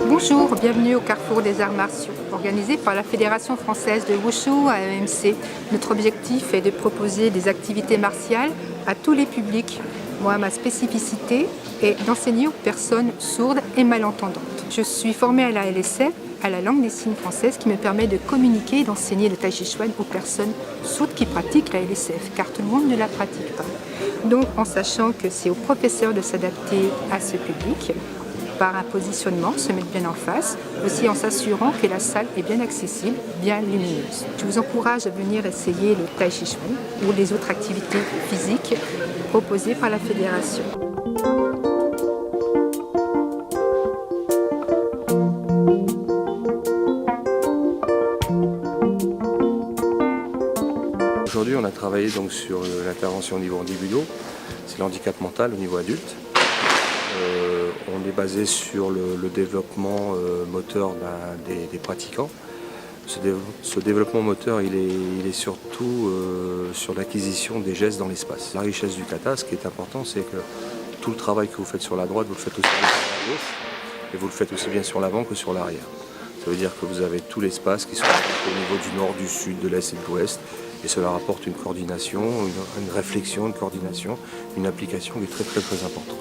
Bonjour, bienvenue au Carrefour des Arts Martiaux, organisé par la Fédération Française de Wushu AEMC. Notre objectif est de proposer des activités martiales à tous les publics. Moi, ma spécificité est d'enseigner aux personnes sourdes et malentendantes. Je suis formée à la LSF, à la langue des signes française, qui me permet de communiquer et d'enseigner le Tai Chi Chuan aux personnes sourdes qui pratiquent la LSF, car tout le monde ne la pratique pas. Donc, en sachant que c'est aux professeurs de s'adapter à ce public, par un positionnement, se mettre bien en face, aussi en s'assurant que la salle est bien accessible, bien lumineuse. Je vous encourage à venir essayer le Tai Chi Chuan ou les autres activités physiques proposées par la Fédération. Aujourd'hui, on a travaillé donc sur l'intervention au niveau handibudot, c'est le handicap mental au niveau adulte. On est basé sur le développement moteur des pratiquants. Ce développement moteur, il est surtout sur l'acquisition des gestes dans l'espace. La richesse du kata, ce qui est important, c'est que tout le travail que vous faites sur la droite, vous le faites aussi bien sur la gauche, et vous le faites aussi bien sur l'avant que sur l'arrière. Ça veut dire que vous avez tout l'espace qui se trouve au niveau du nord, du sud, de l'est et de l'ouest, et cela rapporte une coordination, une réflexion, une coordination, une application qui est très très importante.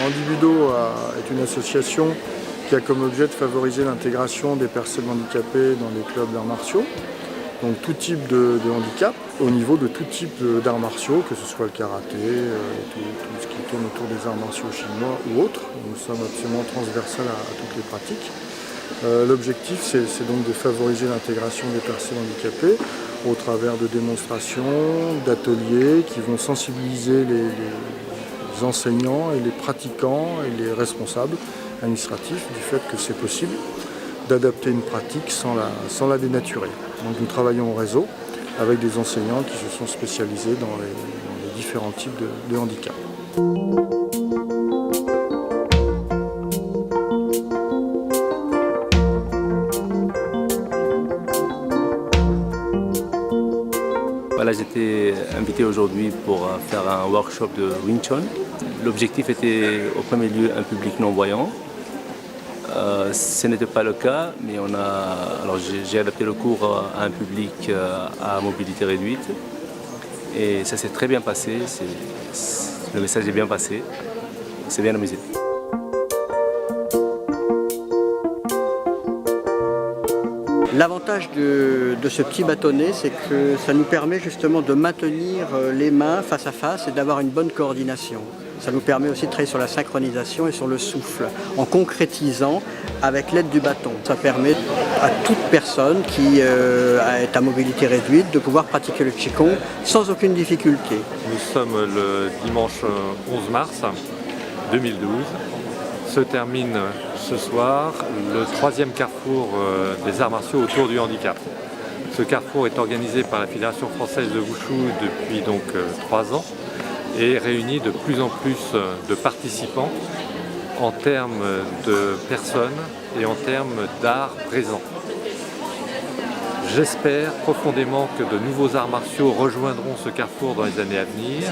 Handibudo est une association qui a comme objet de favoriser l'intégration des personnes handicapées dans les clubs d'arts martiaux. Donc tout type de handicap, au niveau de tout type d'arts martiaux, que ce soit le karaté, tout ce qui tourne autour des arts martiaux chinois ou autres. Nous sommes absolument transversales à toutes les pratiques. L'objectif, c'est donc de favoriser l'intégration des personnes handicapées au travers de démonstrations, d'ateliers qui vont sensibiliser les enseignants et les pratiquants et les responsables administratifs du fait que c'est possible d'adapter une pratique sans la dénaturer. Donc nous travaillons en réseau avec des enseignants qui se sont spécialisés dans les différents types de handicap. Voilà, j'étais invité aujourd'hui pour faire un workshop de Wing Chun. L'objectif était au premier lieu un public non-voyant. Ce n'était pas le cas, mais j'ai adapté le cours à un public à mobilité réduite. Et ça s'est très bien passé, le message est bien passé, c'est bien amusé. L'avantage de ce petit bâtonnet, c'est que ça nous permet justement de maintenir les mains face à face et d'avoir une bonne coordination. Ça nous permet aussi de travailler sur la synchronisation et sur le souffle, en concrétisant avec l'aide du bâton. Ça permet à toute personne qui est à mobilité réduite de pouvoir pratiquer le Qigong sans aucune difficulté. Nous sommes le dimanche 11 mars 2012. Se termine ce soir le 3e carrefour des arts martiaux autour du handicap. Ce carrefour est organisé par la Fédération Française de Wushu depuis donc 3 ans et réunit de plus en plus de participants en termes de personnes et en termes d'art présent. J'espère profondément que de nouveaux arts martiaux rejoindront ce carrefour dans les années à venir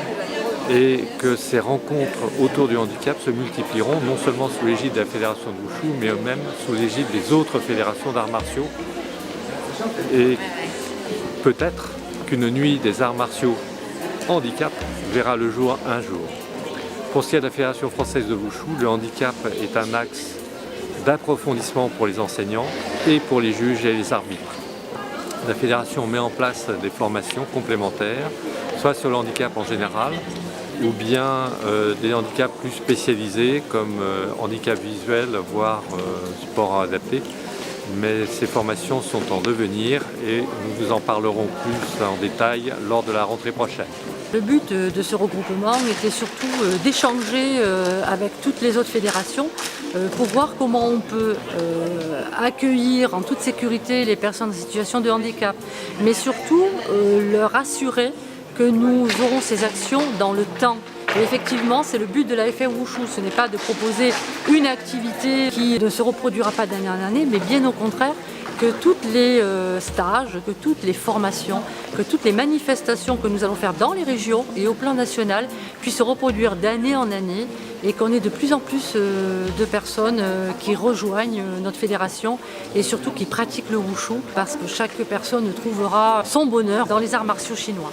et que ces rencontres autour du handicap se multiplieront, non seulement sous l'égide de la Fédération de Wushu, mais même sous l'égide des autres fédérations d'arts martiaux. Et peut-être qu'une nuit des arts martiaux handicap verra le jour un jour. Pour ce qui est de la Fédération Française de Wushu, le handicap est un axe d'approfondissement pour les enseignants et pour les juges et les arbitres. La Fédération met en place des formations complémentaires, soit sur le handicap en général, ou bien des handicaps plus spécialisés comme handicap visuel, voire sport adapté. Mais ces formations sont en devenir et nous vous en parlerons plus en détail lors de la rentrée prochaine. Le but de ce regroupement était surtout d'échanger avec toutes les autres fédérations pour voir comment on peut accueillir en toute sécurité les personnes en situation de handicap, mais surtout leur assurer que nous aurons ces actions dans le temps. Et effectivement, c'est le but de la FR Wushu, ce n'est pas de proposer une activité qui ne se reproduira pas d'année en année, mais bien au contraire, que tous les stages, que toutes les formations, que toutes les manifestations que nous allons faire dans les régions et au plan national puissent se reproduire d'année en année et qu'on ait de plus en plus de personnes qui rejoignent notre fédération et surtout qui pratiquent le Wushu parce que chaque personne trouvera son bonheur dans les arts martiaux chinois.